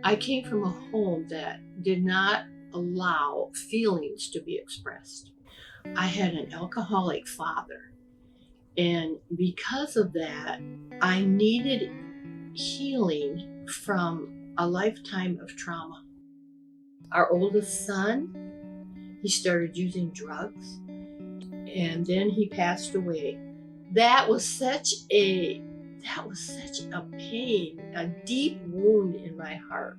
I came from a home that did not allow feelings to be expressed. I had an alcoholic father, and because of that, I needed healing from a lifetime of trauma. Our oldest son, he started using drugs, and then he passed away. That was such a pain, a deep wound in my heart.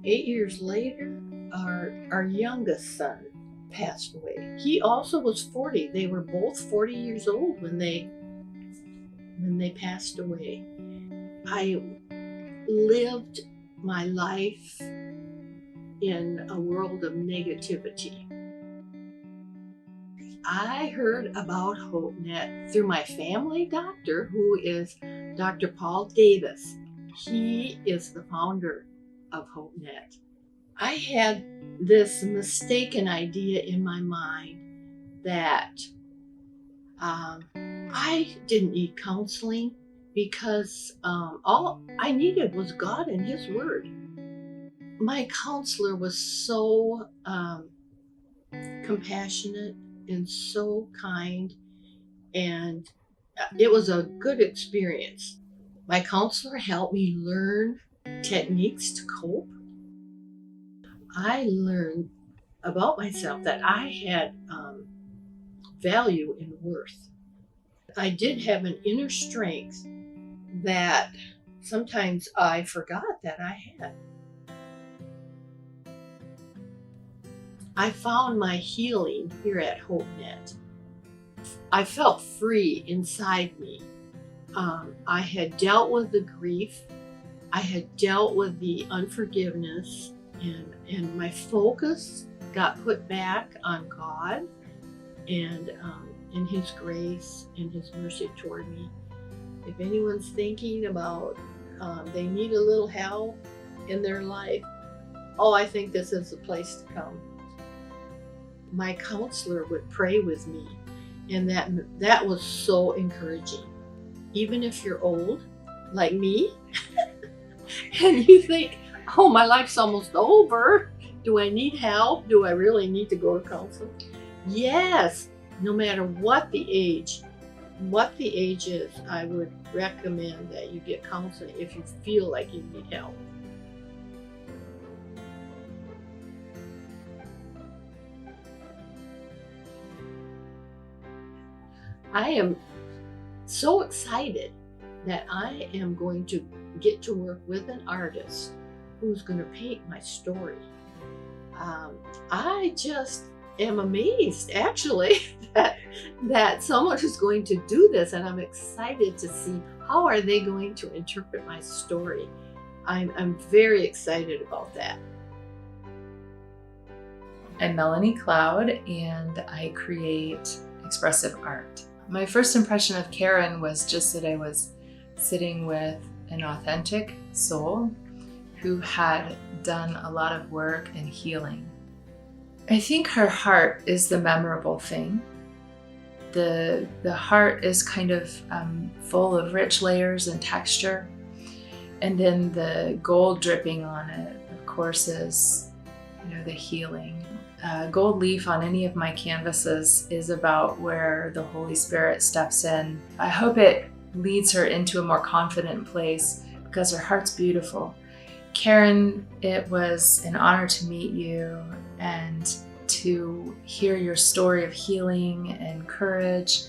8 years later, our youngest son passed away. He also was 40. They were both 40 years old when they passed away. I lived my life in a world of negativity. I heard about HopeNet through my family doctor, who is Dr. Paul Davis. He is the founder of HopeNet. I had this mistaken idea in my mind that I didn't need counseling because all I needed was God and His Word. My counselor was so compassionate and so kind, and it was a good experience. My counselor helped me learn techniques to cope. I learned about myself that I had value and worth. I did have an inner strength that sometimes I forgot that I had. I found my healing here at HopeNet. I felt free inside me. I had dealt with the grief. I had dealt with the unforgiveness, and my focus got put back on God and His grace and His mercy toward me. If anyone's thinking about they need a little help in their life, I think this is the place to come. My counselor would pray with me, and that was so encouraging. Even if you're old, like me, and you think, my life's almost over. Do I need help? Do I really need to go to counseling? Yes, no matter what the age is, I would recommend that you get counseling if you feel like you need help. I am so excited that I am going to get to work with an artist who's going to paint my story. I just am amazed, actually, that someone is going to do this, and I'm excited to see how are they going to interpret my story. I'm very excited about that. I'm Melanie Cloud, and I create expressive art. My first impression of Karen was just that I was sitting with an authentic soul who had done a lot of work and healing. I think her heart is the memorable thing. The heart is kind of full of rich layers and texture, and then the gold dripping on it, of course, is the healing. Gold leaf on any of my canvases is about where the Holy Spirit steps in. I hope it leads her into a more confident place because her heart's beautiful. Karen, it was an honor to meet you and to hear your story of healing and courage.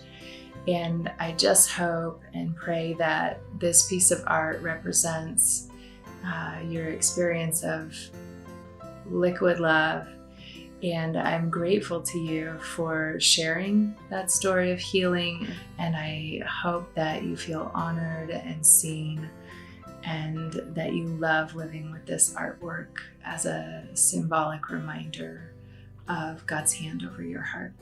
And I just hope and pray that this piece of art represents your experience of liquid love. And I'm grateful to you for sharing that story of healing. And I hope that you feel honored and seen, and that you love living with this artwork as a symbolic reminder of God's hand over your heart.